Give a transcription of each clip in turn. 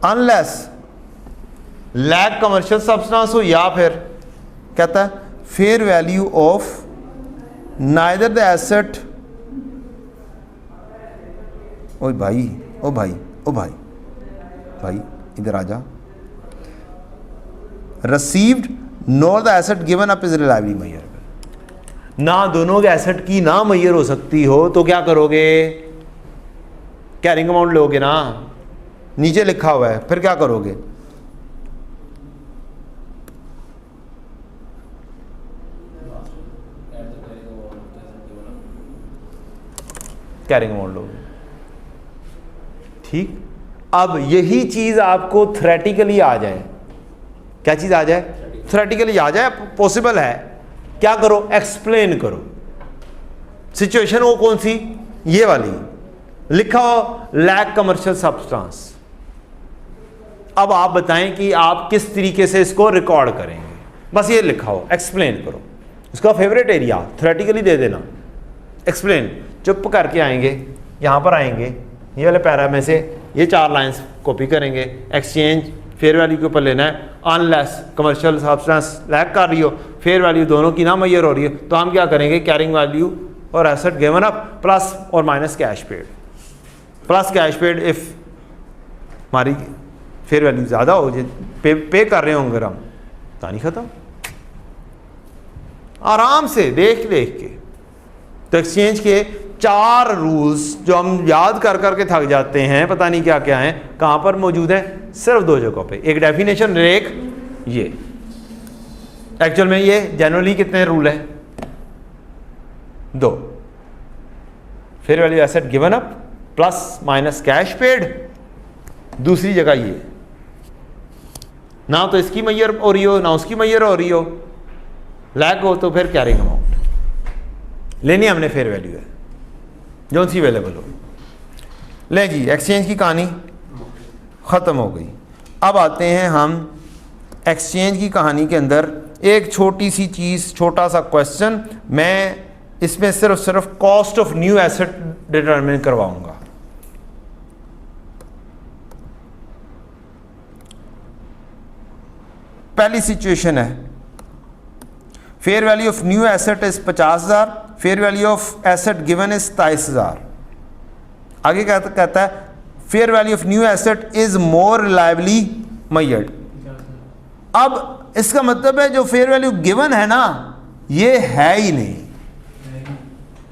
Unless lack commercial substance हो, या फिर कहता है fair value of neither the asset, ओ भाई ओ भाई ओ भाई भाई इधर आ जा, received nor the asset given up is reliably measurable। ना दोनों के एसेट की ना मैयर हो सकती हो तो क्या करोगे, कैरिंग अमाउंट लोगे ना, नीचे लिखा हुआ है, फिर क्या करोगे, कैरिंग अमाउंट लोगे। ठीक, अब यही चीज आपको थ्योरेटिकली आ जाए, क्या चीज आ जाए, थ्योरेटिकली आ जाए, पॉसिबल है, क्या करो, एक्सप्लेन करो। सिचुएशन वो कौन सी, ये वाली, लिखा हो लैक कमर्शियल सब्सटेंस। अब आप बताएं कि आप किस तरीके से इसको रिकॉर्ड करेंगे, बस ये लिखा हो, एक्सप्लेन करो। उसका फेवरेट एरिया थ्योरेटिकली दे देना, एक्सप्लेन, चुप करके आएंगे, यहां पर आएंगे, ये वाले पैरा में से ये 4 लाइंस कॉपी करेंगे, एक्सचेंज फेयर वैल्यू के ऊपर लेना है, अनलेस कमर्शियल सब्सटेंस लैक कर रही हो, फेयर वैल्यू दोनों की ना मैयर हो रही है, तो हम क्या करेंगे, कैरिंग वैल्यू और एसेट गिवन अप प्लस और minus cash paid, plus cash paid if हमारी फेयर वैल्यू ज़्यादा हो जाए, पे कर रहे होंगे हम, कहानी खत्म, आराम से देख देख के। तो एक्सचेंज के 4 रूल्स जो हम याद कर करके थक जाते हैं, पता नहीं क्या क्या हैं, कहां पर मौजूद हैं, सिर्फ 2 जगहों पे, एक डेफिनेशन, एक ये। एक्चुअल में ये जनरली कितने रूल है, 2, fair value asset given up plus minus cash paid, दूसरी जगह ये, ना तो इसकी मैयर हो रही हो ना उसकी मैयर हो रही हो, लैक हो तो फिर कैरिंग अमाउंट लेनी हमने, फेयर वैल्यू है जो सी अवेलेबल हो। ले जी, एक्सचेंज की कहानी ख़त्म हो गई। अब आते हैं हम एक्सचेंज की कहानी के अंदर एक छोटी सी चीज़, छोटा सा क्वेश्चन, मैं इसमें सिर्फ cost of new asset determine करवाऊंगा। पहली सिचुएशन है, fair value of new asset is 50,000, fair value of asset given is 27,000। आगे कहता है fair value of new asset is more reliably measured. अब इसका मतलब है जो फेयर वैल्यू गिवन है ना, ये है ही नहीं,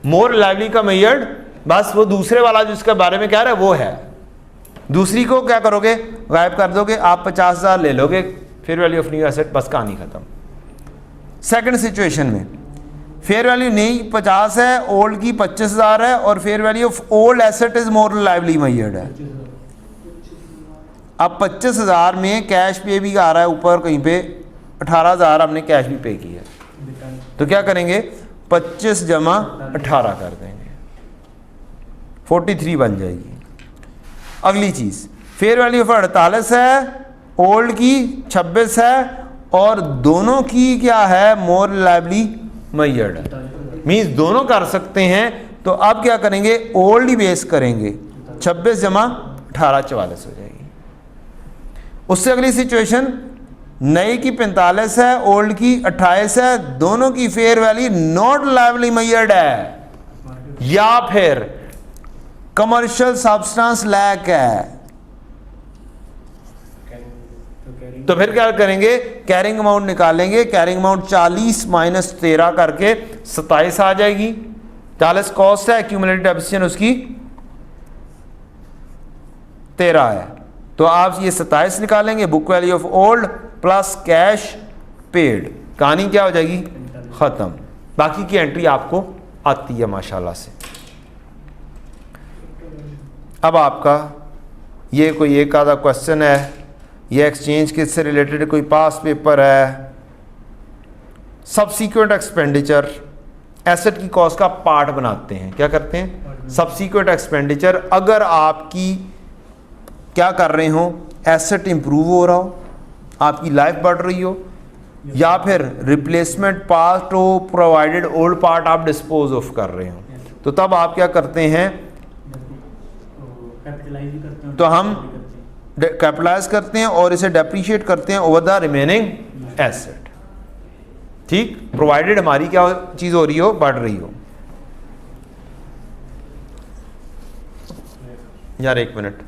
मोर रिलायबली का मेजर्ड, बस वो दूसरे वाला जिसके बारे में कह रहा है वो है, दूसरी को क्या करोगे, गायब कर दोगे, आप 50,000 ले लोगे, fair value of new asset, बस कहानी खत्म। सेकंड सिचुएशन में फेयर वैल्यू नहीं 50 है, ओल्ड की 25,000 है, और fair value of old asset is more reliably measured है। अब 25,000 में कैश पे भी आ रहा है ऊपर कहीं पे, 18,000 हमने कैश भी पे किया, तो क्या करेंगे, 25 जमा 18 कर देंगे, 43 बन जाएगी। अगली चीज, फेयर वैल्यू ऑफ 48 है, ओल्ड की 26 है, और दोनों की क्या है, मोर रिलायबली मेजर्ड है, मीन्स दोनों कर सकते हैं। तो अब क्या करेंगे, ओल्ड ही बेस करेंगे, 26 जमा 18 44 हो जाएगी। उससे अगली सिचुएशन, नए की 45 है, ओल्ड की 28 है, दोनों की fair value not reliably measured है, या फिर कमर्शियल सब्सटेंस लैक है, तो फिर क्या करेंगे, कैरिंग अमाउंट निकालेंगे, कैरिंग अमाउंट 40 माइनस 13 करके 27 आ जाएगी, 40 कॉस्ट है, एक्यूमुलेटेड डेप्रिसिएशन उसकी 13 है, तो आप ये 27 निकालेंगे, book value of old plus cash paid, कहानी क्या हो जाएगी, खत्म। बाकी की एंट्री आपको आती है माशाल्लाह से। अब आपका ये कोई एक आधा क्वेश्चन है, ये एक्सचेंज किससे रिलेटेड, कोई पास पेपर है, सब्सीक्वेंट एक्सपेंडिचर एसेट की कॉस्ट का पार्ट बनाते हैं, क्या करते हैं, सब्सीक्वेंट एक्सपेंडिचर। अगर आपकी क्या कर रहे हो, एसेट इंप्रूव हो रहा हो, आपकी लाइफ बढ़ रही हो, या फिर रिप्लेसमेंट पार्ट हो, प्रोवाइडेड ओल्ड पार्ट आप डिस्पोज ऑफ कर रहे हो, तो तब आप क्या करते हैं, तो हम कैपिटलाइज करते हैं और इसे डेप्रीशिएट करते हैं ओवर द रिमेनिंग एसेट। ठीक, प्रोवाइडेड हमारी क्या चीज़ हो रही हो, बढ़ रही हो। यार एक मिनट,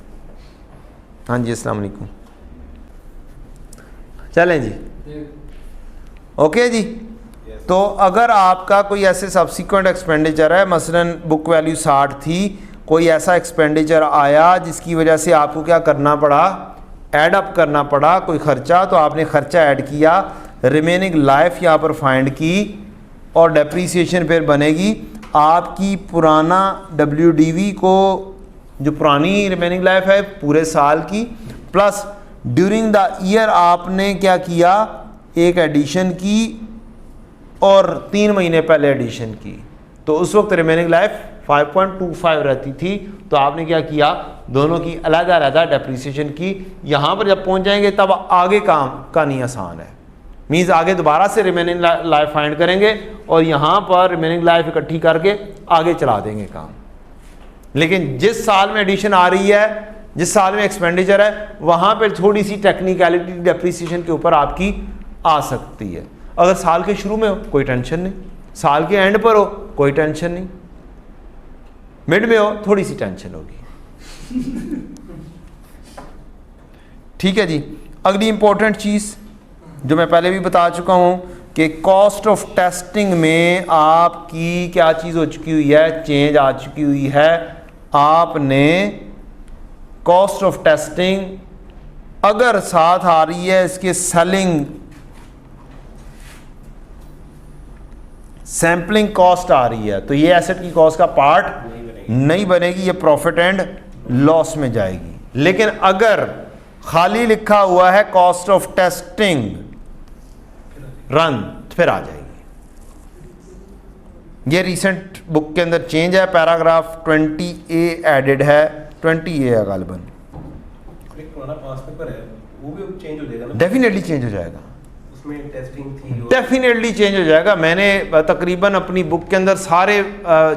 हाँ जी अस्सलाम वालेकुम, चलें जी, ओके जी। तो अगर आपका कोई ऐसे सब्सिक्वेंट एक्सपेंडिचर है, मसलन बुक वैल्यू 60 थी, कोई ऐसा एक्सपेंडिचर आया जिसकी वजह से आपको क्या करना पड़ा, ऐड अप करना पड़ा कोई ख़र्चा, तो आपने ख़र्चा ऐड किया, रिमेनिंग लाइफ यहाँ पर फाइंड की और डेप्रीसिएशन फिर बनेगी आपकी पुराना WDV को, जो पुरानी रिमेनिंग लाइफ है पूरे साल की, प्लस ड्यूरिंग द ईयर आपने क्या किया, एक एडिशन की और 3 महीने पहले एडिशन की, तो उस वक्त रिमेनिंग लाइफ 5.25 रहती थी, तो आपने क्या किया, दोनों की अलग-अलग डेप्रीसिएशन की। यहाँ पर जब पहुँच जाएंगे तब आगे काम का नहीं आसान है, मीन्स आगे दोबारा से रिमेनिंग लाइफ फाइंड करेंगे और यहाँ पर रिमेनिंग लाइफ इकट्ठी करके आगे चला देंगे काम। लेकिन जिस साल में एडिशन आ रही है, जिस साल में एक्सपेंडिचर है, वहाँ पर थोड़ी सी टेक्निकलिटी डेप्रीसिएशन के ऊपर आपकी आ सकती है। अगर साल के शुरू में हो कोई टेंशन नहीं, साल के एंड पर हो कोई टेंशन नहीं, मिड में हो थोड़ी सी टेंशन होगी। ठीक है जी। अगली इंपॉर्टेंट चीज़ जो मैं पहले भी बता चुका हूं कि कॉस्ट ऑफ टेस्टिंग में आपकी क्या चीज़ हो चुकी हुई है, चेंज आ चुकी हुई है। आपने कॉस्ट ऑफ टेस्टिंग अगर साथ आ रही है इसके सेलिंग सैम्पलिंग कॉस्ट आ रही है, तो ये एसेट की कॉस्ट का पार्ट नहीं बनेगी, ये प्रॉफिट एंड लॉस में जाएगी। लेकिन अगर खाली लिखा हुआ है कॉस्ट ऑफ टेस्टिंग रन, तो फिर आ जाएगी। ये रीसेंट बुक के अंदर चेंज है, पैराग्राफ 20A एडेड है, 20A है गालिबन। पुराना पास पेपर है वो भी चेंज हो जाएगा ना? डेफिनेटली चेंज हो जाएगा, उसमें टेस्टिंग थी, डेफिनेटली चेंज हो जाएगा। मैंने तकरीबन अपनी बुक के अंदर सारे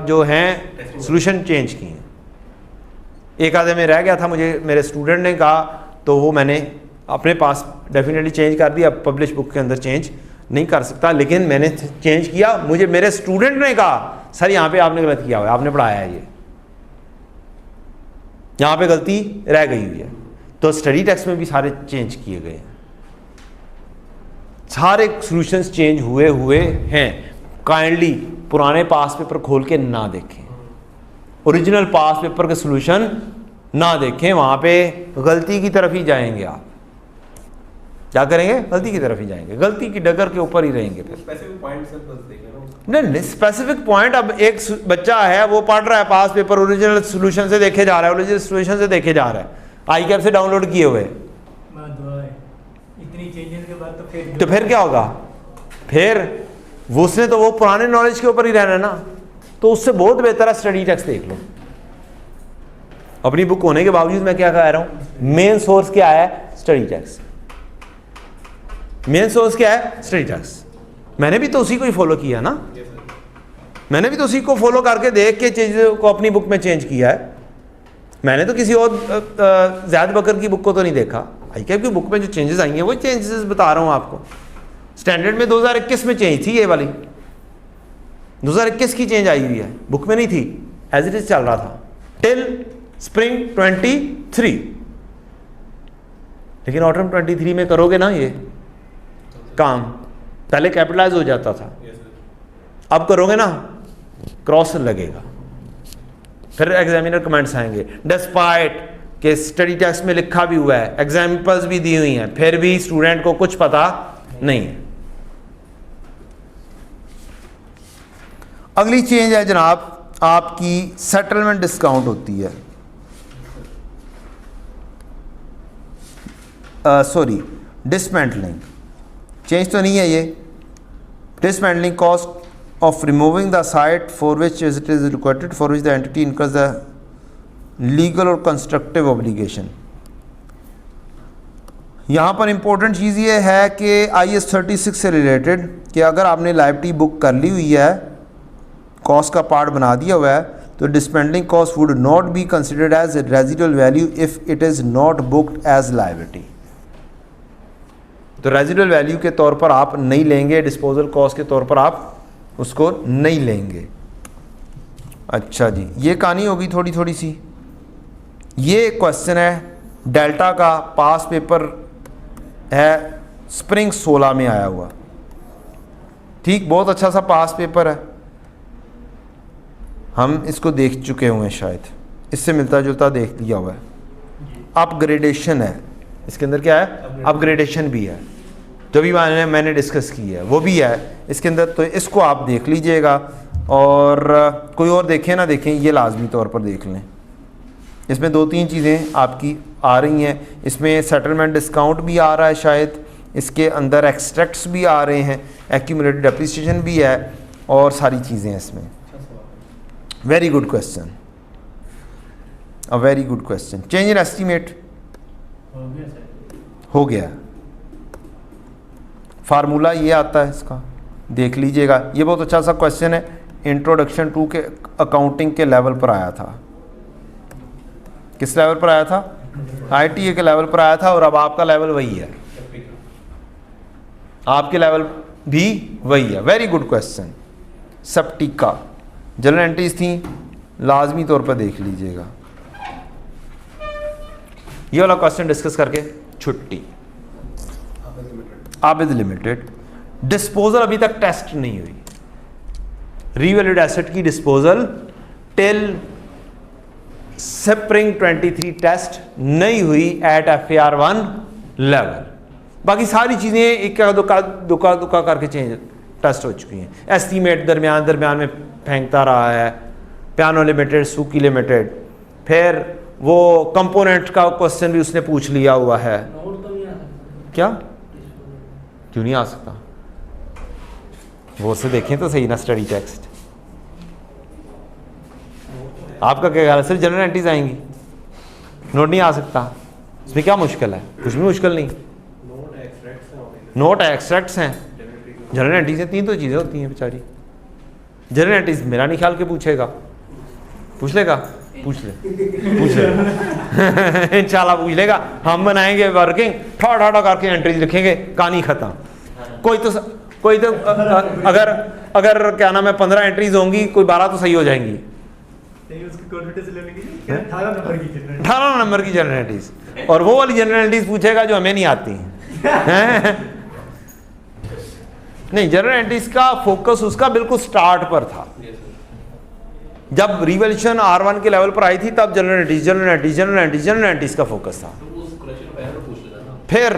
जो हैं सॉल्यूशन चेंज किए हैं। एक आधे में रह गया था, मुझे मेरे स्टूडेंट ने कहा, तो वो मैंने अपने पास डेफिनेटली चेंज कर दिया। पब्लिश बुक के अंदर चेंज नहीं कर सकता, लेकिन मैंने चेंज किया। मुझे मेरे स्टूडेंट ने कहा सर यहाँ पे आपने गलत किया हुआ है, आपने पढ़ाया है, ये यहाँ पे गलती रह गई हुई है। तो स्टडी टेक्स्ट में भी सारे चेंज किए गए हैं, सारे सॉल्यूशंस चेंज हुए हैं। काइंडली पुराने पास पेपर खोल के ना देखें, ओरिजिनल पास पेपर के सॉल्यूशन ना देखें, वहाँ पे गलती की तरफ ही जाएंगे। आप क्या करेंगे, गलती की तरफ ही जाएंगे, गलती की डगर के ऊपर ही रहेंगे। फिर स्पेसिफिक पॉइंट से बस देखें ना। नहीं, स्पेसिफिक पॉइंट। अब एक बच्चा है वो पढ़ रहा है पास पेपर, ओरिजिनल सॉल्यूशन से देखे जा रहा है, ओरिजिनल सॉल्यूशन से देखे जा रहा है, आई कैप से डाउनलोड किए हुए, इतनी चेंजेस के बाद तो फिर क्या होगा, फिर उसने तो वो पुराने नॉलेज के ऊपर ही रहना है ना। तो उससे बहुत बेहतर है स्टडी टेक्स्ट देख लो। अपनी बुक होने के बावजूद मैं क्या कह रहा हूं, मेन सोर्स क्या है, स्टडी टेक्स्ट। मेन सोर्स क्या है, स्टडी टेक्स्ट। मैंने भी तो उसी को ही फॉलो किया ना, मैंने भी तो उसी को फॉलो करके देख के चीज़ों को अपनी बुक में चेंज किया है। मैंने तो किसी और ज़ैद बकर की बुक को तो नहीं देखा। आई कैप की बुक में जो चेंजेस आई हैं वो चेंजेस बता रहा हूँ आपको। स्टैंडर्ड में 2021 में चेंज थी, ये वाली 2021 की चेंज आई हुई है, बुक में नहीं थी, एज इट इज चल रहा था टिल स्प्रिंग 23। लेकिन ऑटम 23 में करोगे ना ये काम, पहले कैपिटलाइज हो जाता था, अब करोगे ना क्रॉस लगेगा, फिर एग्जामिनर कमेंट्स आएंगे। डिस्पाइट के स्टडी टेक्स्ट में लिखा भी हुआ है, एग्जाम्पल्स भी दी हुई हैं, फिर भी स्टूडेंट को कुछ पता नहीं है। अगली चेंज है जनाब, आपकी सेटलमेंट डिस्काउंट होती है, सॉरी डिसमेंटलिंग। चेंज तो नहीं है ये। Dismantling cost of removing the site for which it is required, for which the entity incurs the legal or constructive obligation। यहाँ पर इंपॉर्टेंट चीज़ ये है कि IS 36 से रिलेटेड कि अगर आपने लाइबिलिटी बुक कर ली हुई है, कॉस्ट का पार्ट बना दिया हुआ है, तो तो dispending cost would not be considered as residual value if it is not booked as liability. तो रेजिडुअल वैल्यू के तौर पर आप नहीं लेंगे, डिस्पोजल कॉस्ट के तौर पर आप उसको नहीं लेंगे। अच्छा जी, ये कहानी होगी थोड़ी थोड़ी सी। ये क्वेश्चन है डेल्टा का, पास पेपर है, स्प्रिंग 16 में आया हुआ। ठीक, बहुत अच्छा सा पास पेपर है, हम इसको देख चुके हुए हैं, शायद इससे मिलता जुलता देख लिया हुआ है। अपग्रेडेशन है इसके अंदर, क्या है, अपग्रेडेशन भी है, जो भी मैंने डिस्कस की है वो भी है इसके अंदर। तो इसको आप देख लीजिएगा, और कोई और देखें ना देखें, ये लाजमी तौर पर देख लें। इसमें 2-3 चीज़ें आपकी आ रही हैं। इसमें सेटलमेंट डिस्काउंट भी आ रहा है शायद, इसके अंदर एक्सट्रैक्ट्स भी आ रहे हैं, एक्यूमुलेटेड डेप्रिसिएशन भी है, और सारी चीज़ें हैं इसमें। Very good question, a very good question. Change in estimate हो गया, फार्मूला ये आता है इसका, देख लीजिएगा। ये बहुत अच्छा सा क्वेश्चन है, इंट्रोडक्शन 2 के अकाउंटिंग के लेवल पर आया था। किस लेवल पर आया था? ITA के लेवल पर आया था, और अब आपका लेवल वही है, आपके लेवल भी वही है। Very good question. सप्टिका जनरल एंट्रीज थी, लाजमी तौर पर देख लीजिएगा। ये वाला क्वेश्चन डिस्कस करके छुट्टी। आबिद लिमिटेड, डिस्पोजल अभी तक टेस्ट नहीं हुई, रीवैल्यूड एसेट की डिस्पोजल टिल स्प्रिंग 23 टेस्ट नहीं हुई एट FAR1 लेवल। बाकी सारी चीज़ें एक दुका करके चेंज टेस्ट हो चुकी हैं। एस्टीमेट दरमियान में फेंकता रहा है, पियानो लिमिटेड, सुकी लिमिटेड, फिर वो कंपोनेंट का क्वेश्चन भी उसने पूछ लिया हुआ है। क्या क्यों नहीं आ सकता? वो से देखें तो सही ना स्टडी टेक्स्ट। आपका क्या ख्याल है? सिर्फ जनरल एंट्रीज आएंगी, नोट नहीं आ सकता? इसमें क्या मुश्किल है? कुछ भी मुश्किल नहीं। नोट एक्सट्रैक्ट्स हैं, जनरल एंट्रीज हैं, 3 तो चीज़ें होती हैं बेचारी। जनरल एंट्रीज मेरा नहीं ख्याल के पूछेगा, पूछ लेगा, पूछ ले इंशाल्लाह पूछ लेगा। हम बनाएंगे वर्किंग, ठाड़ा करके एंट्रीज लिखेंगे, कहानी खत्म। कोई तो अगर क्या नाम है 15 एंट्रीज होंगी, कोई 12 तो सही हो जाएंगी। 18 नंबर की जनरल एंट्रीज, और वो वाली जनरल एंट्रीज पूछेगा जो हमें नहीं आती हैं। नहीं, जनरल एंट्रीज का फोकस उसका बिल्कुल स्टार्ट पर था। जब रिवॉल्यूशन R1 के लेवल पर आई थी, तब जनरल एंट्रीज का फोकस था। फिर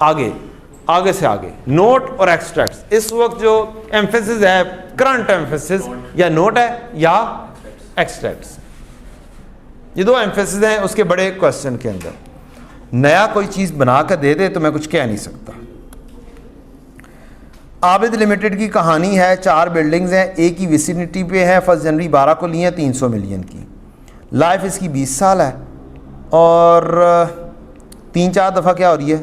आगे से आगे नोट और एक्सट्रैक्ट्स। इस वक्त जो एम्फेसिस है, करंट एम्फेसिस या नोट है या एक्सट्रैक्ट्स, ये 2 एम्फेसिस हैं उसके बड़े क्वेश्चन के अंदर। नया कोई चीज़ बना कर दे दे तो मैं कुछ कह नहीं सकता। आबिद लिमिटेड की कहानी है, 4 बिल्डिंग्स हैं, एक ही विसिनिटी पे है, 1 जनवरी 12 को ली है 300 मिलियन की। लाइफ इसकी 20 साल है, और 3-4 दफ़ा क्या हो रही है?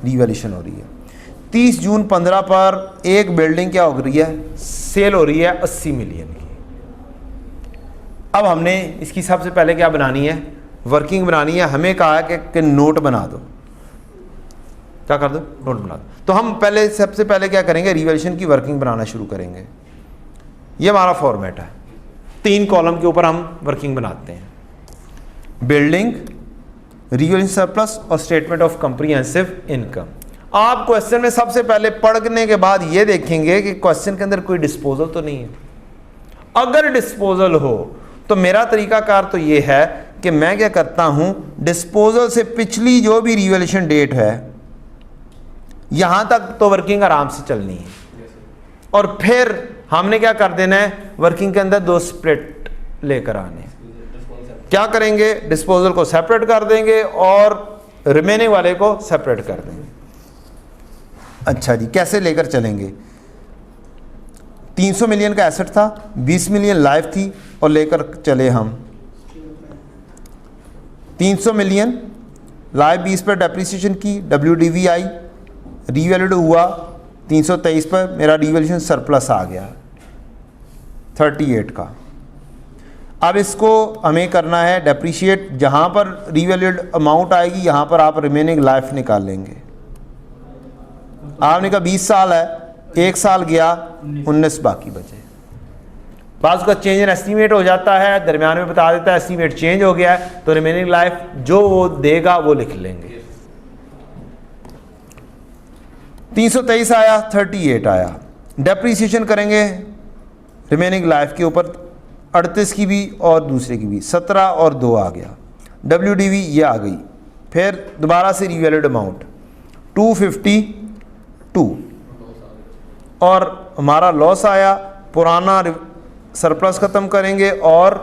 रिवैल्यूशन हो रही है। 30 जून 15 पर एक बिल्डिंग क्या हो रही है? सेल हो रही है 80 मिलियन की। अब हमने इसकी सबसे पहले क्या बनानी है? वर्किंग बनानी है। हमें कहा है कि नोट बना दो। क्या कर दो? नोट बना दो। तो हम पहले सबसे पहले क्या करेंगे? रिवैल्यूशन की वर्किंग बनाना शुरू करेंगे। ये हमारा फॉर्मेट है, 3 कॉलम के ऊपर हम वर्किंग बनाते हैं। बिल्डिंग, रिवैल्यूशन सरप्लस और स्टेटमेंट ऑफ कॉम्प्रिहेंसिव इनकम। आप क्वेश्चन में सबसे पहले पढ़ने के बाद ये देखेंगे कि क्वेश्चन के अंदर कोई डिस्पोजल तो नहीं है। अगर डिस्पोजल हो तो मेरा तरीकाकार तो ये है कि मैं क्या करता हूं, डिस्पोजल से पिछली जो भी रिवैल्यूशन डेट है यहां तक तो वर्किंग आराम से चलनी है, और फिर हमने क्या कर देना है? वर्किंग के अंदर 2 स्प्लिट लेकर आने। क्या करेंगे? डिस्पोजल को सेपरेट कर देंगे और रिमेनिंग वाले को सेपरेट कर देंगे। अच्छा जी, कैसे लेकर चलेंगे? 300 मिलियन का एसेट था, 20 मिलियन लाइफ थी, और लेकर चले हम 300 मिलियन लाइफ 20 पर डेप्रिसिएशन की, WDV आई, रीवैल्यूड हुआ 323 पर, मेरा रिवैल्यूशन सरप्लस आ गया 38 का। अब इसको हमें करना है डेप्रीशिएट, जहाँ पर रीवैल्यूड अमाउंट आएगी यहाँ पर आप रिमेनिंग लाइफ निकाल लेंगे। आपने कहा 20 साल है, 1 साल गया, 19 बाकी बचे। पास का चेंज इन एस्टीमेट हो जाता है, दरमियान में बता देता है एस्टीमेट चेंज हो गया है, तो रिमेनिंग लाइफ जो वो देगा वो लिख लेंगे। 323 आया, 38 आया। डेप्रीसिएशन करेंगे रिमेनिंग लाइफ के ऊपर, 38 की भी और दूसरे की भी, 17 और 2 आ गया। WDV ये आ गई। फिर दोबारा से रीवैल्यूड अमाउंट 252 और हमारा लॉस आया। पुराना सरप्लस ख़त्म करेंगे और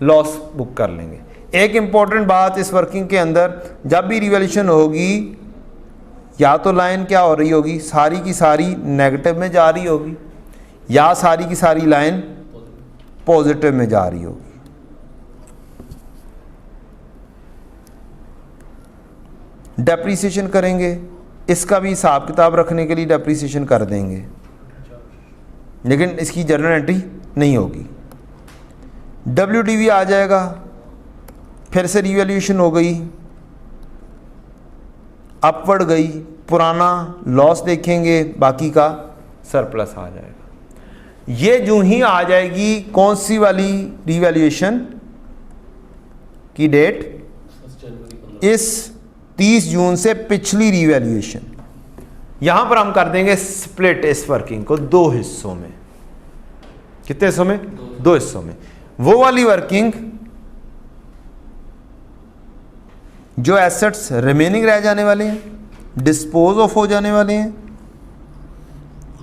लॉस बुक कर लेंगे। एक इम्पॉर्टेंट बात इस वर्किंग के अंदर, जब भी रिवैल्यूएशन होगी या तो लाइन क्या हो रही होगी, सारी की सारी नेगेटिव में जा रही होगी या सारी की सारी लाइन पॉजिटिव में जा रही होगी। डेप्रीसिएशन करेंगे, इसका भी हिसाब किताब रखने के लिए डेप्रीसिएशन कर देंगे, लेकिन इसकी जर्नल एंट्री नहीं होगी। WDV आ जाएगा, फिर से रिवैल्यूएशन हो गई, अपवर्ड गई, पुराना लॉस देखेंगे, बाकी का सरप्लस आ जाएगा। ये जो ही आ जाएगी कौन सी वाली रिवैल्यूएशन की डेट, इस 30 जून से पिछली रिवैल्यूएशन। यहां पर हम कर देंगे स्प्लिट इस वर्किंग को 2 हिस्सों में। कितने हिस्सों में? 2 हिस्सों में। वो वाली वर्किंग जो एसेट्स रिमेनिंग रह जाने वाले हैं, डिस्पोज ऑफ हो जाने वाले हैं,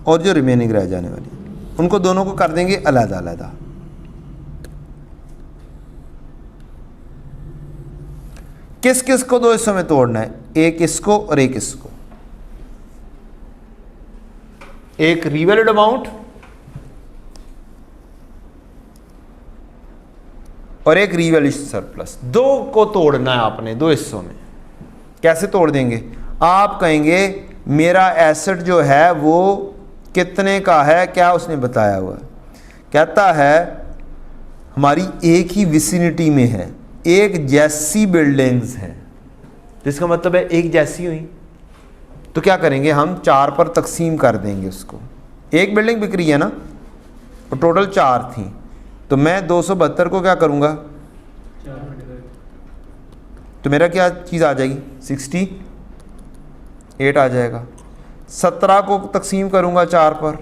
और जो रिमेनिंग रह जाने वाली हैं, उनको दोनों को कर देंगे अलग अलग। किस किस को 2 हिस्सों में तोड़ना है? एक इसको और एक इसको। एक रिवैल्यूड अमाउंट और एक रिवैल्यूएशन सरप्लस। 2 को तोड़ना है आपने 2 हिस्सों में। कैसे तोड़ देंगे? आप कहेंगे मेरा एसेट जो है वो कितने का है, क्या उसने बताया हुआ है? कहता है हमारी एक ही विसिनिटी में है, एक जैसी बिल्डिंग्स हैं, जिसका मतलब है एक जैसी हुई। तो क्या करेंगे हम? 4 पर तकसीम कर देंगे उसको। एक बिल्डिंग बिक रही है ना, और टोटल 4 थी, तो मैं 272 को क्या करूँगा? तो मेरा क्या चीज़ आ जाएगी? 68 आ जाएगा। 17 को तकसीम करूँगा 4 पर,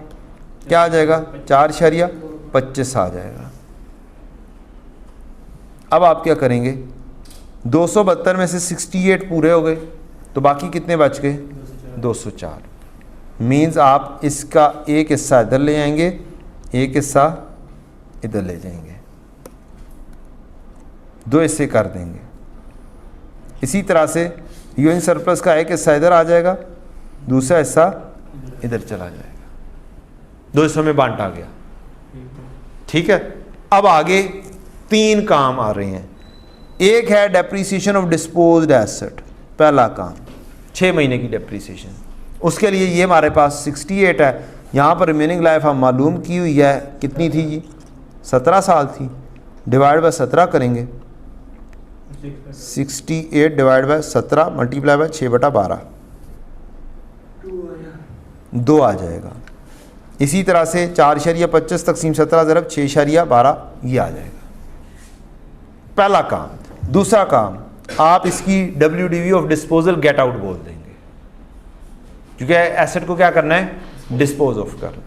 क्या आ जाएगा? 4.25 आ जाएगा। अब आप क्या करेंगे? 272 में से 68 पूरे हो गए, तो बाकी कितने बच गए? 204। मीन्स आप इसका एक हिस्सा इधर ले आएंगे, एक हिस्सा इधर ले जाएंगे, 2 हिस्से कर देंगे। इसी तरह से यूएन सरप्लस का एक हिस्सा इधर आ जाएगा, दूसरा हिस्सा इधर चला जाएगा। 2 हिस्सों में बांटा गया। ठीक है। अब आगे 3 काम आ रहे हैं। एक है डेप्रीसिएशन ऑफ डिस्पोज्ड एसेट, पहला काम 6 महीने की डेप्रीसिएशन। उसके लिए ये हमारे पास 68 है। यहाँ पर रिमेनिंग लाइफ हम मालूम की हुई है, कितनी थी जी? 17 साल थी। डिवाइड बाय 17 करेंगे, 68 डिवाइड बाय 17 मल्टीप्लाई बाय 6/12, 2 आ जाएगा। इसी तरह से 4.25 तकसीम 17 ज़रब 6.12 ये आ जाएगा। पहला काम। दूसरा काम, आप इसकी WDV of disposal get out बोल देंगे, क्योंकि एसेट को क्या करना है? डिस्पोज ऑफ करना।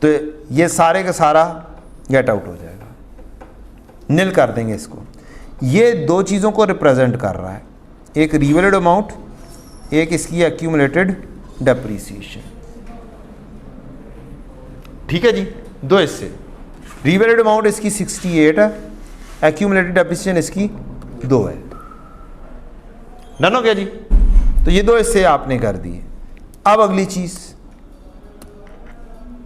तो ये सारे का सारा गेट आउट हो जाएगा, नील कर देंगे इसको। ये 2 चीज़ों को रिप्रेजेंट कर रहा है, एक रिवैल्यूड अमाउंट, एक इसकी एक्यूमुलेटेड डेप्रीसिएशन। ठीक है जी, 2 हिस्से। रिवैल्यूड अमाउंट इसकी 68 है, एक्यूमुलेटेड डेप्रीसिएशन इसकी 2 है। डन हो गया जी। तो ये 2 हिस्से आपने कर दिए। अब अगली चीज़,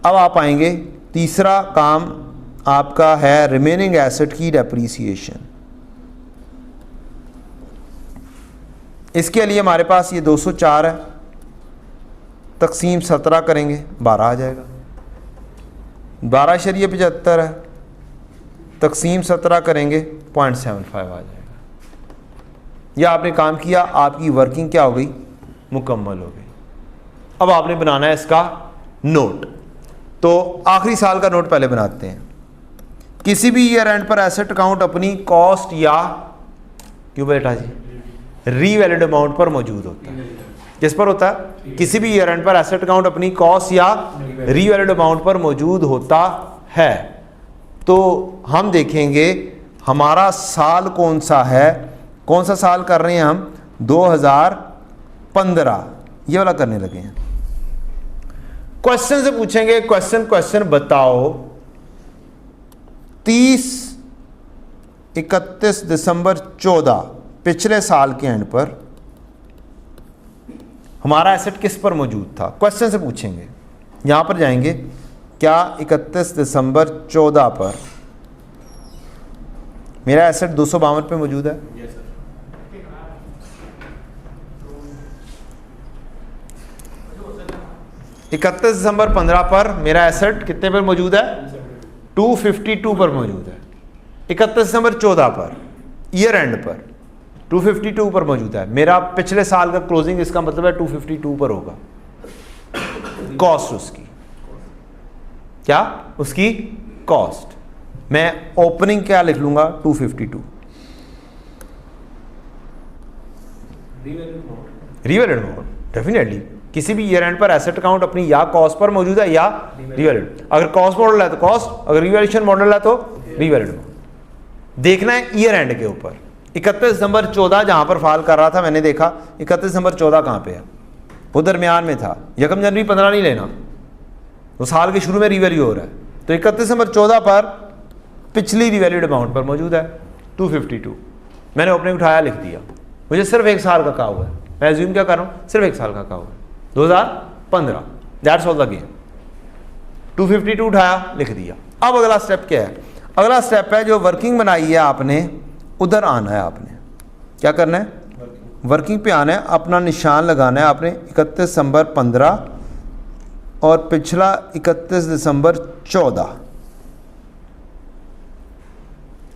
अब आप आएंगे, तीसरा काम आपका है रिमेनिंग एसेट की डेप्रीसिएशन। इसके लिए हमारे पास ये 204 है, तकसीम 17 करेंगे 12 आ जाएगा। 12.75 है, तकसीम 17 करेंगे 0.75 आ जाएगा। यह आपने काम किया, आपकी वर्किंग क्या हो गई, मुकम्मल हो गई। अब आपने बनाना है इसका नोट। तो आखिरी साल का नोट पहले बनाते हैं। किसी भी ईयर एंड पर एसेट अकाउंट अपनी कॉस्ट या, क्यों बेटा जी, रीवैलिड अमाउंट पर मौजूद होता है। किस पर होता है? किसी भी ईयर एंड पर एसेट अकाउंट अपनी कॉस्ट या रीवैलिड अमाउंट पर मौजूद होता है। तो हम देखेंगे हमारा साल कौन सा है, कौन सा साल कर रहे हैं हम, 2015, ये वाला करने लगे हैं। क्वेश्चन से पूछेंगे, क्वेश्चन बताओ 31 दिसंबर 14 पिछले साल के एंड पर हमारा एसेट किस पर मौजूद था, क्वेश्चन से पूछेंगे। यहां पर जाएंगे, क्या 31 दिसंबर 14 पर मेरा एसेट 252 पे मौजूद है? Yes sir. 31 दिसंबर 15 पर मेरा एसेट कितने पर मौजूद है? 252 पर मौजूद है। 31 दिसंबर 14 पर ईयर एंड पर 252 पर मौजूद है। मेरा पिछले साल का क्लोजिंग, इसका मतलब है 252 पर होगा। कॉस्ट उसकी क्या, उसकी कॉस्ट मैं ओपनिंग क्या लिख लूंगा, 252। रीवैलिड अमाउंट डेफिनेटली किसी भी ईयर एंड पर एसेट अकाउंट अपनी या कॉस्ट पर मौजूद है या रीवैलिड। अगर कॉस्ट मॉडल है तो कॉस्ट, अगर रीवैल्यूएशन मॉडल है तो रीवैलिड अमाउंट। देखना है ईयर एंड के ऊपर। 31 दिसंबर 14 जहां पर फाल कर रहा था, मैंने देखा 31 दिसंबर 14 कहां पे है, वो दरमियान में था। 1 जनवरी 15 नहीं लेना, वो साल के शुरू में रीवैल्यू हो रहा है। तो 31 दिसंबर 14 पर पिछली रीवैल्यूड अमाउंट पर मौजूद है 252। मैंने ओपनिंग उठाया, लिख दिया। मुझे सिर्फ 1 साल का कहा हुआ है, मैं एज्यूम क्या कर रहा हूँ, सिर्फ 1 साल का कहा हुआ है, 2015। That's all the game. 252 उठाया, लिख दिया। अब अगला स्टेप क्या है? अगला स्टेप है जो वर्किंग बनाई है आपने, उधर आना है। आपने क्या करना है? वर्किंग पे आना है, अपना निशान लगाना है आपने 31 दिसंबर 15 और पिछला 31 दिसंबर 14।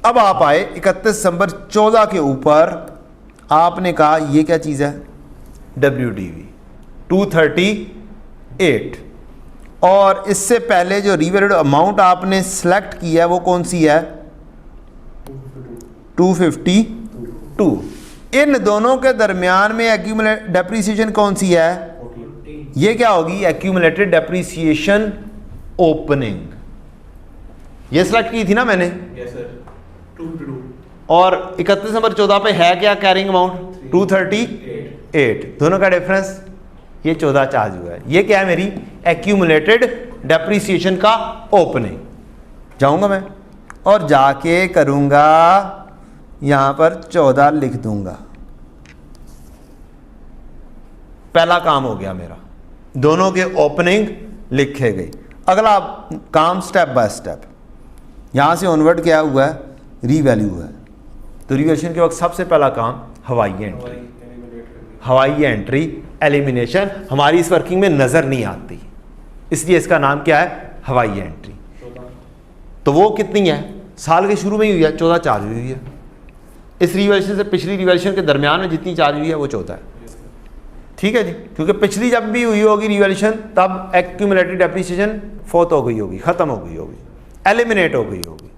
अब आप आए 31 दिसंबर 14 के ऊपर, आपने कहा ये क्या चीज़ है, WDV 238। और इससे पहले जो रीवैल्यूड अमाउंट आपने सेलेक्ट किया है वो कौन सी है, 252। इन दोनों के दरमियान में एक्यूमुलेट डेप्रीसिएशन कौन सी है, ये क्या होगी, एक्यूमुलेटेड डेप्रीसिएशन ओपनिंग। ये सेलेक्ट की थी ना मैंने। Yes sir. 252 और 31 दिसंबर 14 पे है क्या कैरिंग अमाउंट, 238। दोनों का डिफरेंस ये 14 चार्ज हुआ है। ये क्या है, मेरी एक्यूमुलेटेड डेप्रीसिएशन का ओपनिंग। जाऊंगा मैं और जाके करूंगा, यहां पर 14 लिख दूंगा। पहला काम हो गया मेरा, दोनों के ओपनिंग लिखे गए। अगला काम स्टेप बाय स्टेप, यहां से ऑनवर्ड क्या हुआ है, रीवैल्यू है। तो रिवैल्यूएशन के वक्त सबसे पहला काम हवाई एंट्री। हवाई एंट्री एलिमिनेशन हमारी इस वर्किंग में नजर नहीं आती, इसलिए इसका नाम क्या है, हवाई एंट्री। तो वो कितनी है, साल के शुरू में ही हुई है, 14 चार्ज हुई है। इस रिवैल्यूएशन से पिछली रिवैल्यूएशन के दरमियान में जितनी चार्ज हुई है वो 14 है। ठीक है जी, क्योंकि पिछली जब भी हुई होगी रिवैल्यूएशन तब एक्यूमुलेटेड डेप्रीसिएशन फोत हो गई होगी, खत्म हो गई होगी, एलिमिनेट हो गई होगी।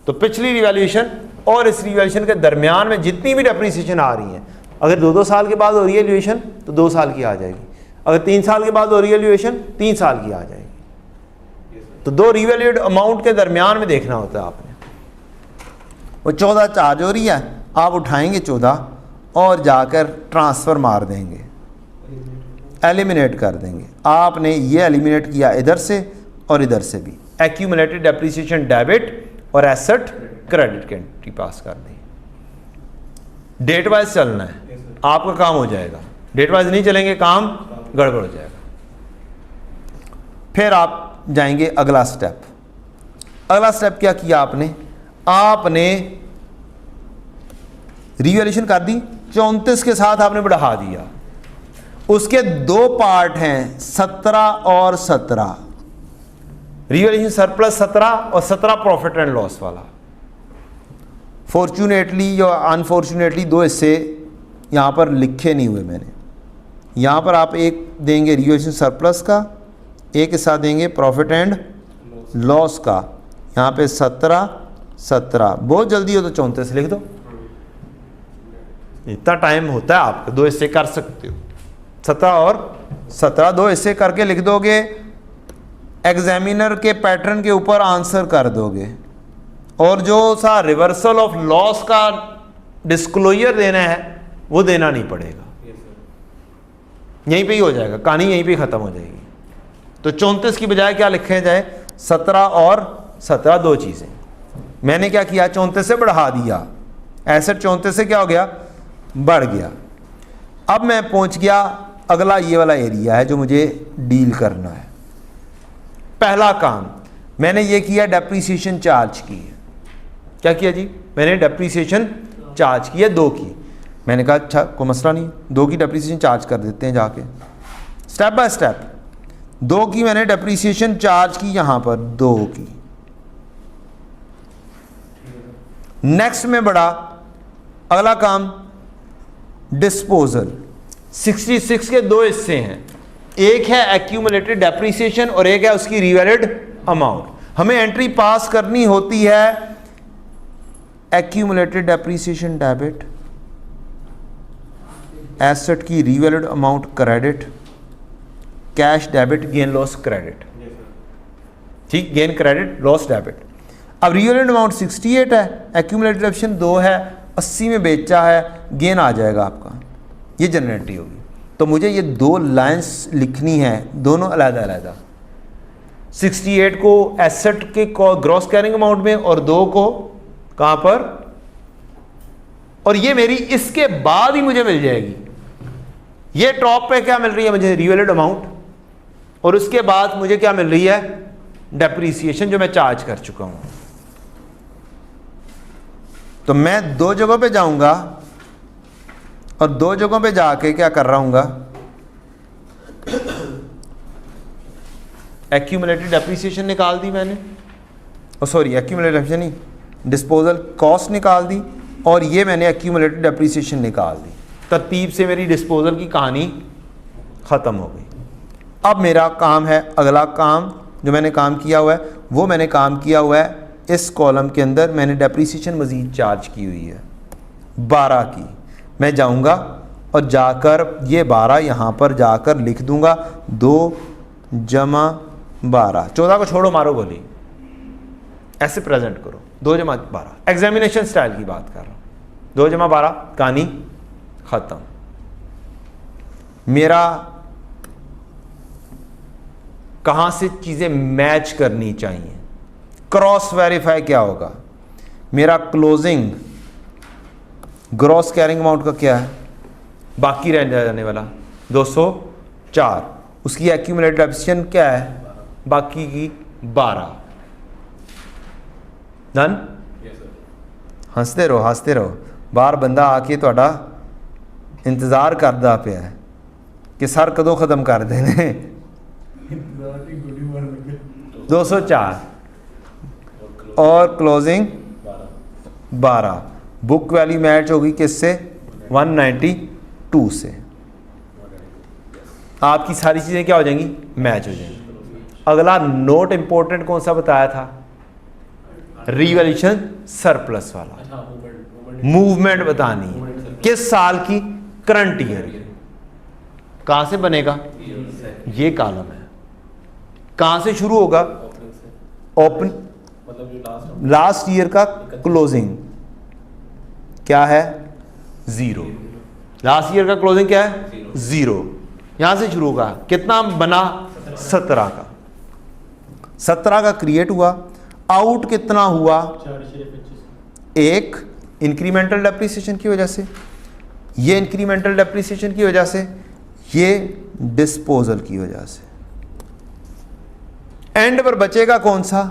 तो पिछली रिवैल्यूएशन और इस रिवैल्यूएशन के दरमियान में जितनी भी डेप्रीसिएशन आ रही है, अगर 2-2 साल के बाद हो रही है रिवैल्यूएशन तो 2 साल की आ जाएगी, अगर 3 साल के बाद हो रही है रिवैल्यूएशन 3 साल की आ जाएगी। तो 2 रिवैल्यूड अमाउंट के दरमियान में देखना होता है आपने। वो 14 चार्ज हो रही है, आप उठाएंगे 14 और जाकर ट्रांसफ़र मार देंगे, एलिमिनेट कर देंगे। आपने ये एलिमिनेट किया इधर से और इधर से भी, एक्यूमुलेटेड डेप्रीसिएशन डेबिट और एसेट क्रेडिट की एंट्री पास कर दी। डेट वाइज चलना है, आपका काम हो जाएगा। डेट वाइज नहीं चलेंगे काम गड़बड़ हो जाएगा। फिर आप जाएंगे अगला स्टेप। अगला स्टेप क्या किया आपने, आपने रिवैल्यूएशन कर दी, 34 के साथ आपने बढ़ा दिया। उसके 2 पार्ट हैं, 17 और 17। रिवैल्यूएशन सरप्लस 17 और 17 प्रॉफिट एंड लॉस वाला। फॉर्चुनेटली या अनफॉर्चुनेटली दो हिस्से यहाँ पर लिखे नहीं हुए मैंने। यहाँ पर आप एक देंगे रिवैल्यूएशन सरप्लस का, एक हिस्सा देंगे प्रॉफिट एंड लॉस का। यहाँ पे 17 बहुत जल्दी हो तो 34 लिख दो, इतना टाइम होता है आपको, दो हिस्से कर सकते हो। 17 और 17 दो हिस्से करके लिख दोगे, एग्जामिनर के पैटर्न के ऊपर आंसर कर दोगे, और जो सा रिवर्सल ऑफ लॉस का डिस्क्लोजर देना है वो देना नहीं पड़ेगा, यहीं पे ही हो जाएगा, कहानी यहीं पे ख़त्म हो जाएगी। तो 34 की बजाय क्या लिखे जाए, 17 और 17 दो चीज़ें। मैंने क्या किया, 34 से बढ़ा दिया, एसेट 34 से क्या हो गया, बढ़ गया। अब मैं पहुंच गया, अगला ये वाला एरिया है जो मुझे डील करना है। पहला काम मैंने ये किया, डेप्रीसिएशन चार्ज की है। क्या किया जी, मैंने डेप्रीसिएशन चार्ज की है 2 की। मैंने कहा अच्छा कोई मसला नहीं, 2 की डेप्रीसिएशन चार्ज कर देते हैं जाके, स्टेप बाय स्टेप। 2 की मैंने डेप्रीसिएशन चार्ज की यहाँ पर, 2 की। नेक्स्ट में बढ़ा, अगला काम डिस्पोजल। 66 के 2 हिस्से हैं, एक है एक्यूमुलेटेड डेप्रीसिएशन और एक है उसकी रिवैल्यूड अमाउंट। हमें एंट्री पास करनी होती है एक्यूमुलेटेड डेप्रीसिएशन डेबिट, एसेट की revalued amount credit, cash debit, gain loss credit. ठीक, गेन क्रेडिट, लॉस डेबिट। अब रिवैल्यूड अमाउंट 68 है, एक्यूमुलेटेड डेप्रीसिएशन 2 है, 80 में बेचा है, गेन आ जाएगा आपका, ये जनरेटरी होगी। तो मुझे ये 2 लाइंस लिखनी है, दोनों अलग अलग। 68 को एसेट के ग्रॉस कैरिंग अमाउंट में और 2 को कहां पर, और ये मेरी इसके बाद ही मुझे मिल जाएगी। ये टॉप पे क्या मिल रही है मुझे, रिवैल्यूड अमाउंट, और उसके बाद मुझे क्या मिल रही है, डेप्रीसिएशन जो मैं चार्ज कर चुका हूं। तो मैं 2 जगहों पे जाऊंगा और 2 जगहों पे जाके क्या कर रहा हूँगा, एक्यूमुलेटेड डेप्रीसिएशन निकाल दी मैंने, सॉरी एक्यूमुलेटेड डेप्रीसिएशन नहीं, डिस्पोजल कॉस्ट निकाल दी, और ये मैंने एक्यूमुलेटेड डेप्रीसिएशन निकाल दी। तरतीब से मेरी डिस्पोजल की कहानी ख़त्म हो गई। अब मेरा काम है, अगला काम जो मैंने काम किया हुआ है, वो मैंने काम किया हुआ है इस कॉलम के अंदर, मैंने डेप्रीसिएशन मज़ीद चार्ज की हुई है 12 की। मैं जाऊंगा और जाकर ये 12 यहाँ पर जाकर लिख दूंगा, 2 जमा 12, 14 को छोड़ो मारो गोली, ऐसे प्रेजेंट करो, 2 जमा 12। एग्जामिनेशन स्टाइल की बात कर रहा हूँ, 2 जमा 12, कहानी ख़त्म। मेरा कहाँ से चीज़ें मैच करनी चाहिए, क्रॉस वेरीफाई क्या होगा, मेरा क्लोजिंग ग्रॉस कैरिंग अमाउंट का क्या है, बाकी रह जाने वाला 204, उसकी एक्यूमुलेटेड डेप्रीसिएशन क्या है, बाकी की 12। डन, हंसते रहो, बाहर बंदा आके ਤੁਹਾਡਾ इंतज़ार करता पिया है कि सर कदों ख़त्म कर देने। 204 और क्लोजिंग 12, बुक वैल्यू मैच होगी किससे, 192 से। आपकी सारी चीज़ें क्या हो जाएंगी, मैच हो जाएंगी। अगला नोट इंपॉर्टेंट कौन सा बताया था, रिवैल्यूएशन सरप्लस वाला, मूवमेंट बतानी है किस साल की, करंट ईयर की। कहां से बनेगा, ये कॉलम है, कहां से शुरू होगा, ओपन, लास्ट ईयर का क्लोजिंग क्या है, 0। लास्ट ईयर का क्लोजिंग क्या है, 0। यहां से शुरू होगा, कितना बना, 17 का, 17 का क्रिएट हुआ। आउट कितना हुआ, 1 इंक्रीमेंटल डेप्रीसिएशन की वजह से, ये इंक्रीमेंटल डेप्रीसिएशन की वजह से, ये डिस्पोजल की वजह से। एंड पर बचेगा कौन सा,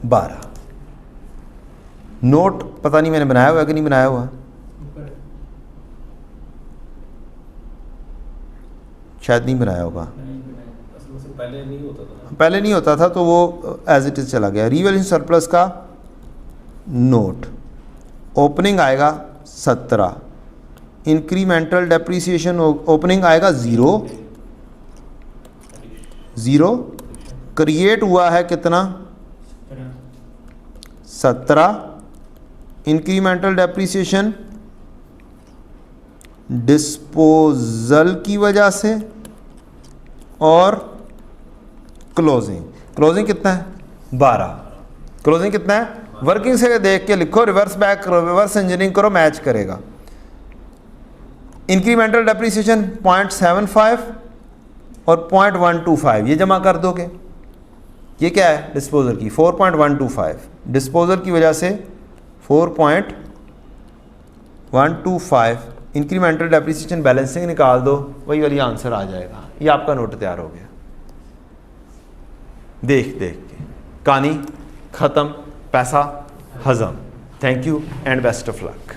12। नोट पता नहीं मैंने बनाया हुआ है कि नहीं बनाया हुआ, शायद नहीं बनाया होगा, पहले नहीं होता था तो वो एज इट इज चला गया। रिवैल्यूएशन सरप्लस का नोट, ओपनिंग आएगा 17, इंक्रीमेंटल डेप्रीसिएशन ओपनिंग आएगा 0, क्रिएट हुआ है कितना 17, इंक्रीमेंटल डेप्रीसिएशन डिस्पोजल की वजह से, और क्लोजिंग कितना है 12, क्लोजिंग कितना है, वर्किंग से देख के लिखो, रिवर्स इंजीनियरिंग करो, मैच करेगा। इंक्रीमेंटल डेप्रीसिएशन 0.75 और 0.125 ये जमा कर दोगे। ये क्या है डिस्पोजल की 4.125, डिस्पोजल की वजह से 4.125, इंक्रीमेंटल डेप्रीसिएशन बैलेंसिंग निकाल दो, वही वाली आंसर आ जाएगा। ये आपका नोट तैयार हो गया। देख के कहानी ख़त्म, पैसा हजम। Thank you and best of luck.